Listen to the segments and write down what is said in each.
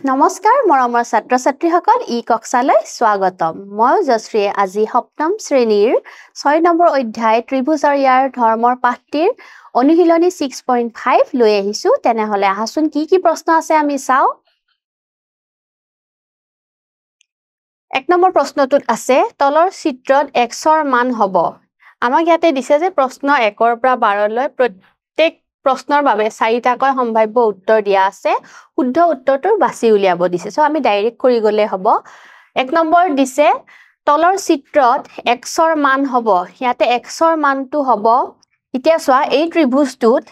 নমস্কাৰ মৰমৰ ছাত্ৰ ছাত্ৰীসকল কক্ষালৈ স্বাগতম মই জশ্ৰী আজি সপ্তম শ্ৰেণীৰ 6 নম্বৰ অধ্যায় ত্ৰিভুজ আৰু ইয়াৰ ধৰ্মৰ পাঠটিৰ অনুশীলনী 6.5 লৈ আহিছো তেনেহলে আহাচোন কি প্ৰশ্ন আছে আমি চাও এক নম্বৰ প্ৰশ্নটোত আছে তলৰ চিত্ৰত x ৰ মান হ'ব আমাক ইয়াতে দিছে যে প্ৰশ্ন 1 ৰ পৰা 12 লৈ প্ৰত্যেক প্ৰশ্নৰ বাবে 4টাকৈ সম্ভাৱ্য উত্তৰ দিয়া আছে শুদ্ধ উত্তৰটো বাছি উলিয়াব দিছে সো আমি ডাইৰেক্ট কৰি গলে হ'ব এক নম্বৰ দিছে তলৰ চিত্ৰত x ৰ মান হ'ব ইয়াতে x ৰ মানটো হ'ব এতিয়া চোৱা এই ত্ৰিভুজটোত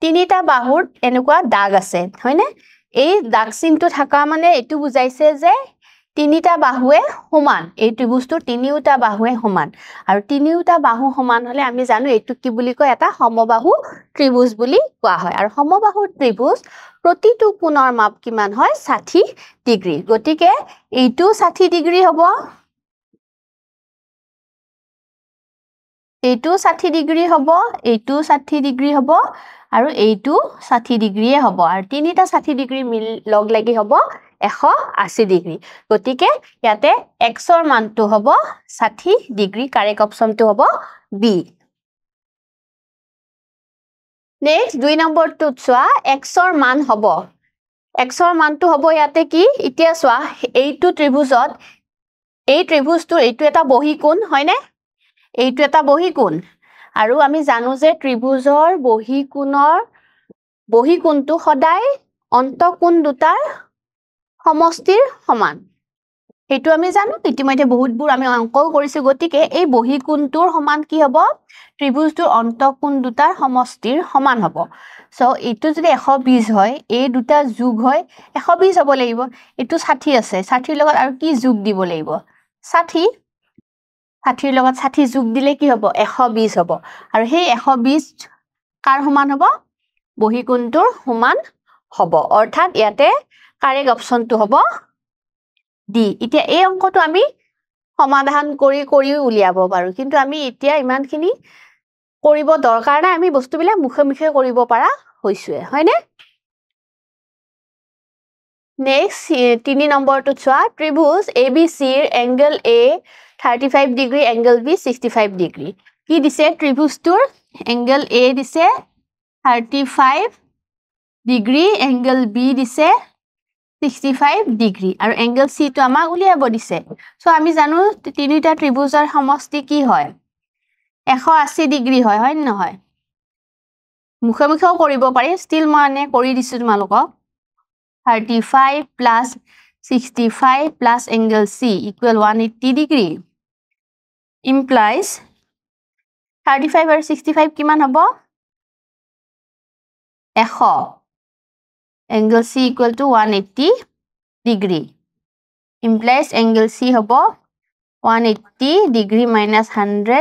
তিনিটা বাহুৰ এনেকুৱা দাগ আছে হয়নে এই দাগ চিনটো থাকা মানে এটো বুজাইছে যে তিনিটা বাহুৱে সমান এই ত্ৰিভুজটোৰ তিনিটা বাহুৱে সমান আৰু তিনিটা বাহু সমান হলে আমি জানো এটো কি বুলি কয় এটা সমবাহু ত্ৰিভুজ বুলি কোৱা হয় আৰু সমবাহু ত্ৰিভুজ প্ৰতিটো কোণৰ মাপ কিমান হয় 60 ডিগ্ৰী গতিকে এইটো 60 ডিগ্ৰী হ'ব এইটো 60 ডিগ্ৰী হ'ব এইটো 60 ডিগ্ৰী হ'ব আৰু এইটো 60 ডিগ্ৰীয়ে হ'ব আৰু তিনিটা 60 ডিগ্ৰী মিল লগ লাগি হ'ব 180 ডিগ্ৰী গতিকে ইয়াতে x ৰ মানটো হ'ব 60 ডিগ্ৰী কাৰেক্ট অপচনটো হ'ব বি নেক্সট 2 নম্বৰটোত চোৱা x ৰ মান হ'ব x ৰ মানটো হ'ব ইয়াতে কি এতিয়া চোৱা এইটো ত্ৰিভুজত এই ত্ৰিভুজটো এইটো এটা বহিকোণ হয়নে এইটো এটা বহিকোণ আৰু আমি জানো যে ত্ৰিভুজৰ বহিকোণটো সদায় অন্তঃকোণ দুটাৰ সমষ্টিৰ সমান হেতু আমি জানো ইতিমধ্যে বহুতবোৰ আমি অংকও কৰিছো গতিকে এই বহিকোণটোৰ সমান কি হ'ব ত্ৰিভুজটোৰ অন্তঃকোণ দুটাৰ সমষ্টিৰ সমান হ'ব সো এইটো যদি 120 হয় এই দুটা যোগ হয় 120 হ'ব লাগিব এইটো 60 আছে 60 লগত আৰু কি যোগ দিব লাগিব 60 60 লগত 60 যোগ দিলে কি হ'ব 120 হ'ব আৰু সেই 120 কাৰ সমান হ'ব বহিকোণটোৰ সমান হ'ব অৰ্থাৎ ইয়াতে কাৰেক্ট অপচনটো হ'ব ডি এতিয়া এই অংকটো আমি সমাধান কৰি উলিয়াব পাৰো কিন্তু আমি এতিয়া ইমানখিনি কৰিব দৰকাৰ নাই আমি বস্তুবিলাক মুখে কৰিব পাৰা হৈছোৱে হয়নে নেক্সট 3 নম্বৰটো চোৱা ত্ৰিভুজ ABC ৰ angle A 35 degree angle B 65 degree কি দিছে ত্ৰিভুজটোৰ এংগল A দিছে 35 ডিগ্ৰী এংগল B দিছে 65 ডিগ্ৰী আৰু এংগল C টো আমাক উলিয়াব দিছে সো আমি জানো তিনিটা ত্ৰিভুজৰ সমষ্টি কি হয় 180 ডিগ্ৰী হয় নহয় মুখেও কৰিব পাৰি ষ্টিল মানে কৰি দিছো তোমালোকক 35 plus 65 plus angle C equal 180 degree implies 35 আৰু 65 কিমান হ'ব 100 angle C equal to 180 degree implies angle C হ'ব 180 degree minus 100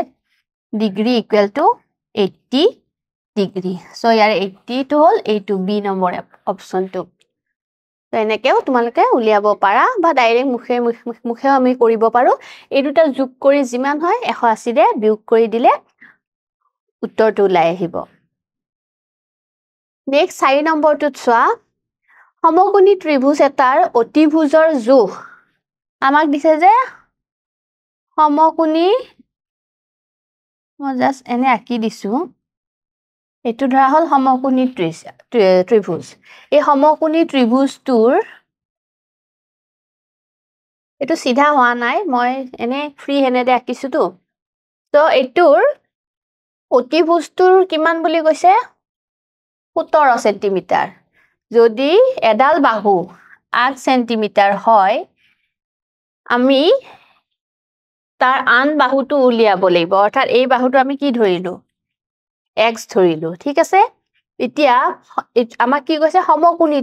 degree equal to 80 degree so ইয়াৰ 80 টো হ'ল এইটো B নম্বৰ অপচনটো তো এনেকেও তোমালোকে উলিয়াব পাৰা বা ডাইৰেক্ট মুখে আমি কৰিব পাৰো এই দুটা যোগ কৰি যিমান হয় 180 ৰে বিয়োগ কৰি দিলে উত্তৰটো ওলাই আহিব নেক্সট 4 নম্বৰটোত চোৱা সমকোণী ত্ৰিভুজ এটাৰ অতিভুজৰ জোখ আমাক দিছে যে সমকোণী মই জাস্ট এনে আঁকি দিছো এটো ধৰা হল সমকোণী ত্ৰিভুজ এই সমকোণী ত্ৰিভুজটোৰ এটো সিধা হোৱা নাই মই এনে ফ্ৰী হেনেদে আঁকিছো তো এটোৰ অতিভুজটোৰ কিমান বুলি কৈছে 17 সেন্টিমিটাৰ যদি এডাল বাহু 8 সেন্টিমিটাৰ হয় আমি তাৰ আন বাহুটো উলিয়াব লাগিব অৰ্থাৎ এই বাহুটো আমি কি ধৰিলো x ধৰিলো ঠিক আছে এতিয়া আমাক কি কৈছে সমকোণী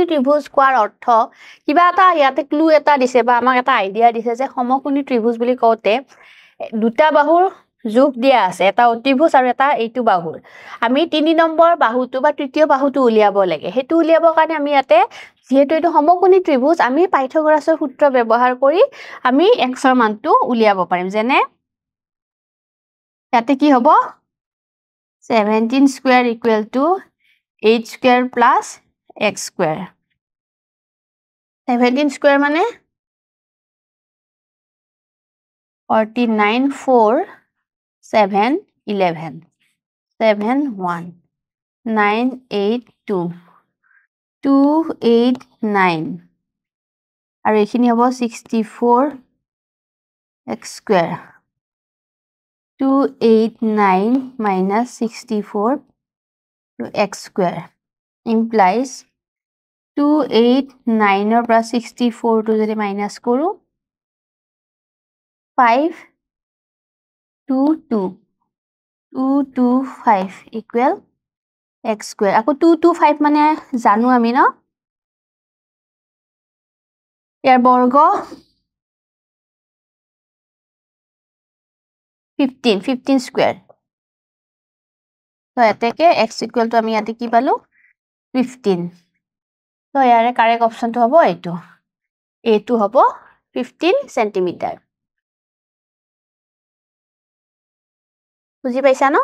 ত্ৰিভুজ কোৱাৰ অৰ্থ কিবা এটা ইয়াতে ক্লু এটা দিছে বা আমাক এটা আইডিয়া দিছে যে সমকোণী ত্ৰিভুজ বুলি কওঁতে দুটা বাহুৰ যোগ দিয়া আছে এটা অতিভুজ আৰু এটা এইটো বাহুৰ আমি 3 নম্বৰ বাহুটো বা তৃতীয় বাহুটো উলিয়াব লাগে হেতু উলিয়াবৰ কাৰণে আমি ইয়াতে যেহেতু এটো সমকোণী ত্ৰিভুজ আমি পাইথাগোৰাছৰ সূত্ৰ ব্যৱহাৰ কৰি আমি x ৰ মানটো উলিয়াব পাৰিম যেনে ইয়াতে কি হ'ব 17 square equal to 8 square plus x square 17 square মানে 49 4 7 11 7 1 9 8 2 2 8 9 আৰু এইখিনি হ'ব 64 x square 289 minus 64 to x square implies 289 or plus 64 to the minus kuru 5 2 2 2 2 5 equal x square ako 2 2 5 mane janu ami no ইয়াৰ বৰ্গ 15 square তো এতেকে x equal to আমি ইয়াতে কি পালো 15 তো ইয়াৰে কাৰেক্ট অপশনটো হ'ব এইটো a2 হ'ব 15 সেন্টিমিটাৰ বুজি পাইছা ন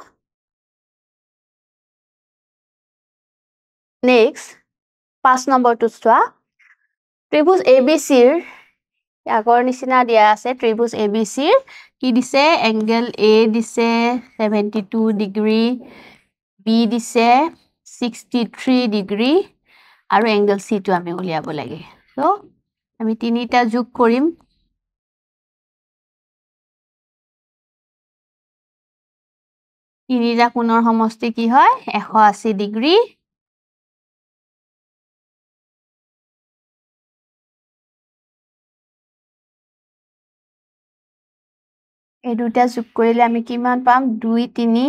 নেক্সট 5 নম্বৰটো চোৱা ত্ৰিভুজ ABC ৰ আগৰ নিচিনা দিয়া আছে ত্ৰিভুজ ABC ৰ কি দিছে এংগেল A দিছে 72 ডিগ্ৰী B দিছে 63 ডিগ্ৰী আৰু এংগেল C টো আমি উলিয়াব লাগে সো আমি তিনিটা যোগ কৰিম তিনিটা কোণৰ সমষ্টি কি হয় 180 ডিগ্ৰী এই দুটা যোগ কৰিলে আমি কিমান পাম 2 3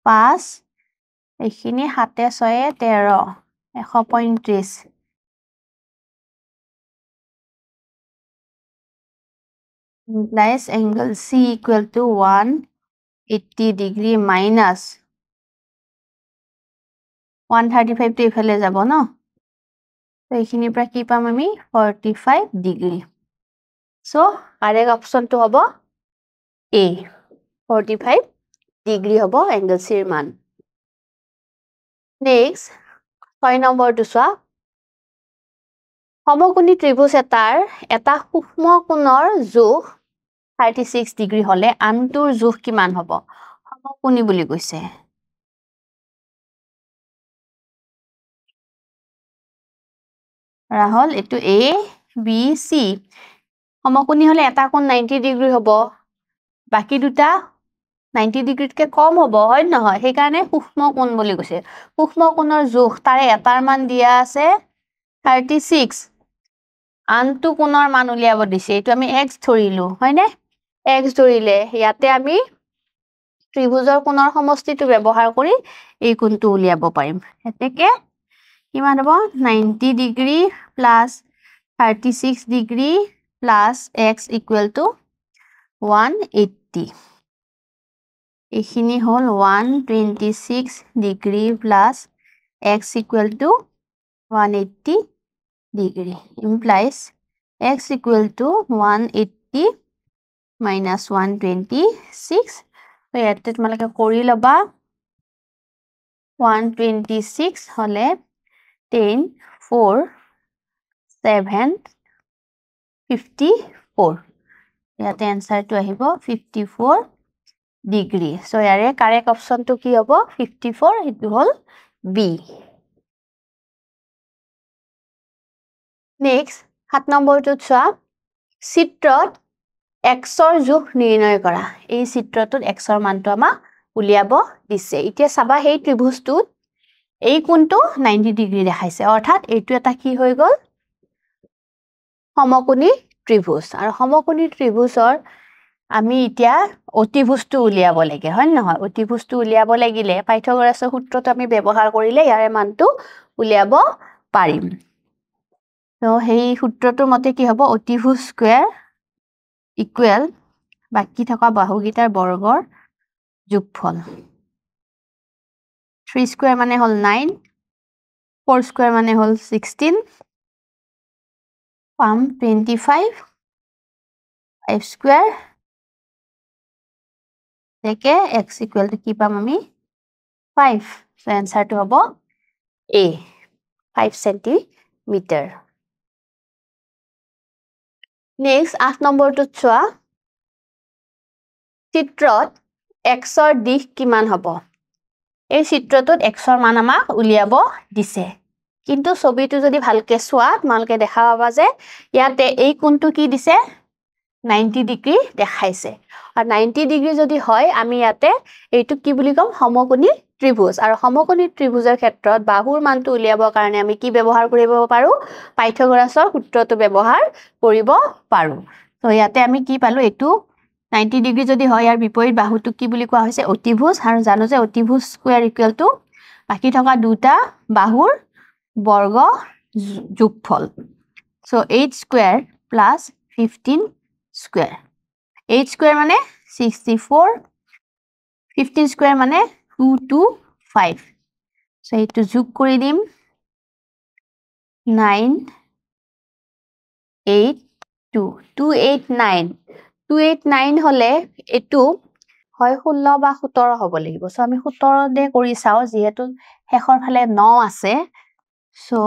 5 এইখিনি 7 6 13 135 implies angle C equal to 180 degree minus 135 to ইফালে যাব ন তো এইখিনিৰ পৰা কি পাম আমি 45 ডিগ্ৰী সো কাৰেক্ট অপশনটো হ'ব A 45 ডিগ্ৰী হ'ব এংগল C ৰ মান নেক্সট 6 নম্বৰটো চোৱা সমকোণী ত্ৰিভুজ এটাৰ এটা সূক্ষ্ম কোণৰ জোখ 36 ডিগ্ৰী হলে আনটোৰ জোখ কিমান হ'ব সমকোণী বুলি কৈছে ৰাহুল এটো A B C সমকোণী হলে এটা কোণ 90 ডিগ্ৰী হ'ব বাকি দুটা 90 ডিগ্ৰীতকে কম হ'ব হয় নহয় সেই কাৰণে সূক্ষ্ম কোণ বুলি কৈছে সূক্ষ্ম কোণৰ জোখ তাৰে এটাৰ মান দিয়া আছে 36 আনটো কোণৰ মান উলিয়াব দিছে এটো আমি x ধৰিলো হয়নে x ধৰিলে ইয়াতে আমি ত্ৰিভুজৰ কোণৰ সমষ্টিটো ব্যৱহাৰ কৰি এই কোণটো উলিয়াব পাৰিম এতেকে কিমান হ'ব 90 degree plus 36 degree plus x equal to 180 এইখিনি হল 126 degree plus x equal to 180 degree implies x equal to 180 minus 126 so ইয়াতে তোমালোকে কৰি লবা 126 হলে 10 4 7 54 ইয়াতে আনসাৰটো আহিব 54 ডিগ্ৰী so ইয়াৰে কারেক্ট অপশনটো কি হ'ব 54 এটো হল B নেক্সট 7 নম্বৰটো চোৱা চিত্ৰত x ৰ জোখ নিৰ্ণয় কৰা এই চিত্ৰটোত x ৰ মানটো আমা উলিয়াব দিছে এতিয়া চাবা হেই ত্ৰিভুজটোত এই কোণটো 90 ডিগ্ৰী দেখাইছে অৰ্থাৎ এইটো এটা কি হৈ গল সমকোণী ত্ৰিভুজ আৰু সমকোণী ত্ৰিভুজৰ আমি এতিয়া অতিভুজটো উলিয়াব লাগে হয় নহয় অতিভুজটো উলিয়াব লাগিলে পাইথাগোৰাছৰ সূত্ৰটো আমি ব্যৱহাৰ কৰিলে ইয়াৰে মানটো উলিয়াব পাৰিম তো হেই সূত্ৰটোৰ মতে কি হ'ব অতিভুজ স্কয়াৰ ইকুৱেল বাকি থকা বাহুগিটাৰ বৰ্গৰ যোগফল 3 স্কয়াৰ মানে হল 9 4 স্কয়াৰ মানে হল 16 পাম 25 5 স্কয়াৰ দেখে x equal to কি পাম আমি 5 so answer to হ'ব A 5 centimeter নেক্সট 8 নম্বৰটোত চোৱা চিত্ৰত xৰ দিশ কিমান হ'ব এই চিত্ৰটোত xৰ মান আমাক উলিয়াব দিছে কিন্তু ছবিটো যদি ভালকে চোৱা তোমালকে দেখা পাবা যে ইয়াতে এই কোণটো কি দিছে 90 ডিগ্ৰী দেখাইছে আৰু 90 ডিগ্ৰী যদি হয় আমি ইয়াতে এইটো কি বুলি কম সমকোণী ত্ৰিভুজ আৰু সমকোণী ত্ৰিভুজৰ ক্ষেত্ৰত বাহুৰ মানটো উলিয়াবৰ কাৰণে আমি কি ব্যৱহাৰ কৰিব পাৰো পাইথাগোৰাছৰ সূত্ৰটো ব্যৱহাৰ কৰিব পাৰো তো ইয়াতে আমি কি পালো এইটো 90 ডিগ্ৰী যদি হয় ইয়াৰ বিপৰীত বাহুটো কি বুলি কোৱা হৈছে অতিভুজ আৰু জানো যে অতিভুজ স্কয়াৰ ইকুৱেল টু বাকি থকা দুটা বাহুৰ বৰ্গ যোগফল so 8 square plus 15 square 8 square মানে 64 15 স্কয়াৰ মানে 225 সো এইটো যোগ কৰি দিম 9 8 2 289 289 হলে এটো হয় 16 বা 17 হ'ব লাগিব সো আমি 17 দে কৰি চাও যেহেতু শেষৰ ফালে 9 আছে সো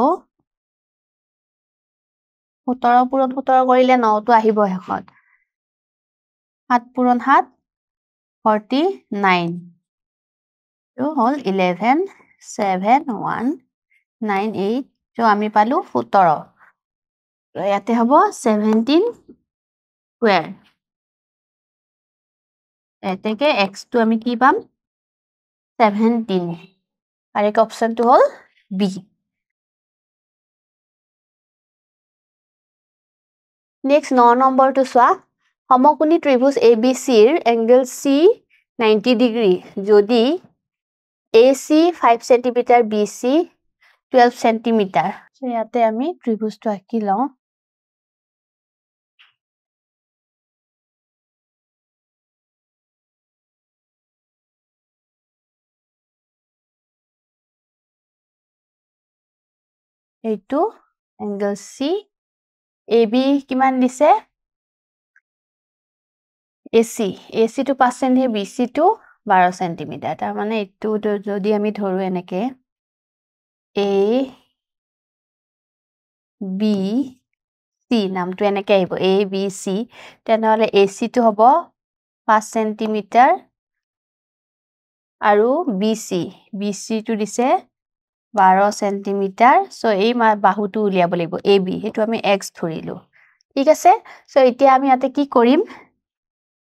17 পূৰণ 17 কৰিলে 9 টো আহিব শেষত 7 পূৰণ 7 49 তো হল 11 7 1 9 8 তো আমি পালো 17 তো ইয়াতে হ'ব 17 স্কয়াৰ এতেকে x টো আমি কি পাম 17 কাৰেক্ট অপশন টো হল বি নেক্সট 9 নম্বৰটো চোৱা সমকোণী ত্ৰিভুজ ABC ৰ এংগল C 90 ডিগ্ৰী যদি AC 5 cm BC 12 cm so ইয়াতে আমি ত্ৰিভুজটো আঁকি লওঁ এইটো এংগল C AB কিমান দিছে AC to 5 cm BC to 12 cm তাৰ মানে এইটো যদি আমি ধৰো এনেকে A B C নামটো এনেকে আহিব A B C তেনেহলে AC টো হ'ব 5 cm আৰু BC টো দিছে 12 cm সো এই বাহুটো উলিয়াব লাগিব AB হেতু আমি x ধৰিলো ঠিক আছে সো এতিয়া আমি ইয়াতে কি কৰিম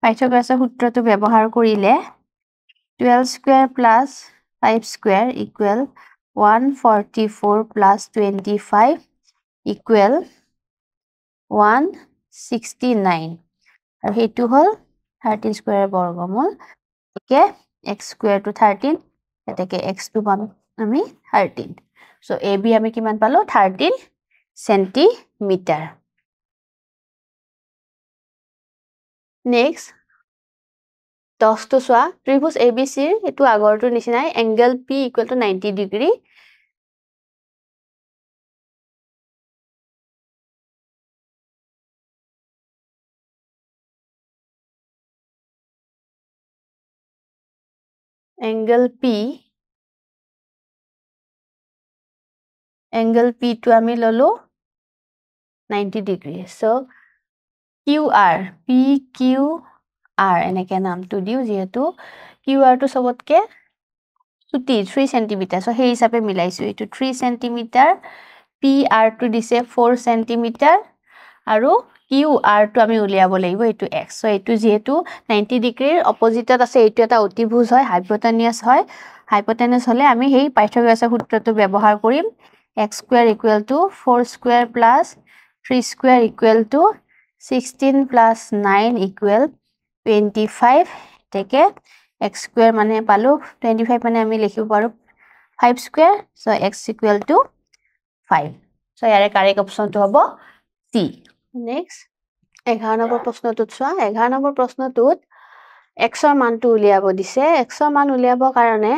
পাইথাগোৰাছৰ সূত্ৰটো ব্যৱহাৰ কৰিলে 12 square plus 5 square equal 144 plus 25 equal 169 আৰু হেতু হল 13 স্কয়াৰ বৰ্গমূল একে x স্কয়াৰ টু 13 এতেকে x টু পাম আমি 13 সো AB আমি কিমান পালো 13 সেন্টিমিটার নেক্সট 10 টো চোৱা ত্ৰিভুজ ABC ৰ এটো আগৰটো নিচিনাই angle P equal to 90 degree angle P টো আমি ললো 90 ডিগ্ৰী সো QR PQR এনেকে নামটো দিও যেহেতু QR টো সবতকে ছুটি 3 cm সো সেই হিচাপে মিলাইছো এটো 3 cm PR টো দিছে 4 cm আৰু QR টো আমি উলিয়াব লাগিব এটো x সো এটো যেহেতু 90 ডিগ্ৰীৰ অপজিটত আছে এটো এটা অতিভুজ হয় হাইপোটেনাস হলে আমি সেই পাইথাগোৰাছৰ সূত্ৰটো ব্যৱহাৰ কৰিম x square equal to 4 square plus 3 square equal to 16 plus 9 equal 25 take x square মানে পালো 25 মানে আমি লিখিব পাৰো 5 square so x equal to 5 so ইয়াৰে কাৰেক্ট অপশনটো হ'ব C নেক্সট 11 নম্বৰ প্ৰশ্নটোত চোৱা 11 নম্বৰ প্ৰশ্নটোত x ৰ মানটো উলিয়াব দিছে x ৰ মান উলিয়াবৰ কাৰণে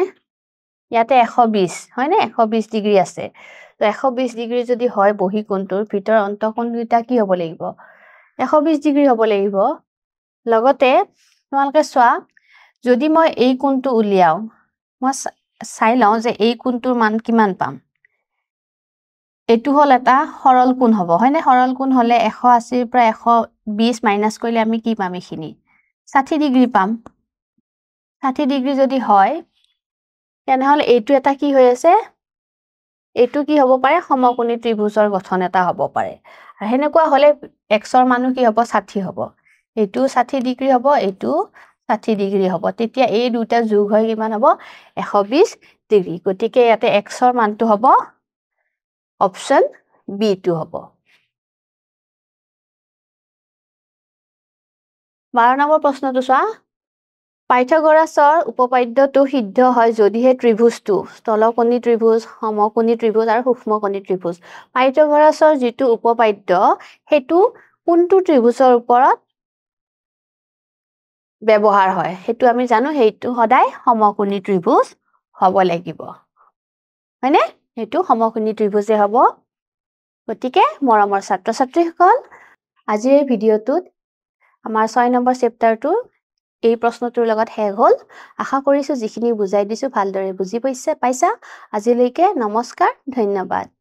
ইয়াতে 120 হয় নে 120 ডিগ্ৰী আছে তো 120 ডিগ্ৰী যদি হয় বহি কোণটোৰ ভিতৰ অন্তঃকোণ দুটা কি হ'ব লাগিব 120 ডিগ্ৰী হ'ব লাগিব লগতে তোমালকে চোৱা যদি মই এই কোণটো উলিয়াও মই চাই লওঁ যে এই কোণটোৰ মান কিমান পাম এইটো হল এটা সৰল কোণ হ'ব হয়নে সৰল কোণ হলে 180 পৰা 120 মাইনাস কৰিলে আমি কি পাম এখিনি 60 ডিগ্ৰী পাম 60 ডিগ্ৰী যদি হয় তেনেহলে এইটো এটা কি হৈ আছে এইটো কি হ'ব পাৰে সমকোণী ত্ৰিভুজৰ গঠন এটা হ'ব পাৰে আৰু হেনেকুৱা হলে xৰ মানো কি হ'ব 60 হ'ব এইটো 60 ডিগ্ৰী হ'ব এইটো 60 ডিগ্ৰী হ'ব তেতিয়া এই দুটা যোগ হৈ কিমান হ'ব 120 ডিগ্ৰী গতিকে ইয়াতে xৰ মানটো হ'ব অপচন বি টো হ'ব 12 নম্বৰ প্ৰশ্নটো চোৱা পাইথাগোৰাছৰ উপপাদ্যটো সিদ্ধ হয় যদিহে ত্ৰিভুজটো স্থলকোণী ত্ৰিভুজ সমকোণী ত্ৰিভুজ আৰু সূক্ষ্মকোণী ত্ৰিভুজ পাইথাগোৰাছৰ যিটো উপপাদ্য হেতু কোনটো ত্ৰিভুজৰ ওপৰত ব্যৱহাৰ হয় হেতু আমি জানো হেতু সদায় সমকোণী ত্ৰিভুজ হ'ব লাগিব হয়নে হেতু সমকোণী ত্ৰিভুজে হ'ব গতিকে মৰমৰ ছাত্ৰ ছাত্ৰীসকল আজিৰ ভিডিঅ'টোত আমাৰ 6 নম্বৰ চেপ্টাৰটো এই প্ৰশ্নটোৰ লগত শেষ হ'ল আশা কৰিছো যিখিনি বুজাই দিছো ভালদৰে বুজি পাইছা আজিলৈকে নমস্কাৰ ধন্যবাদ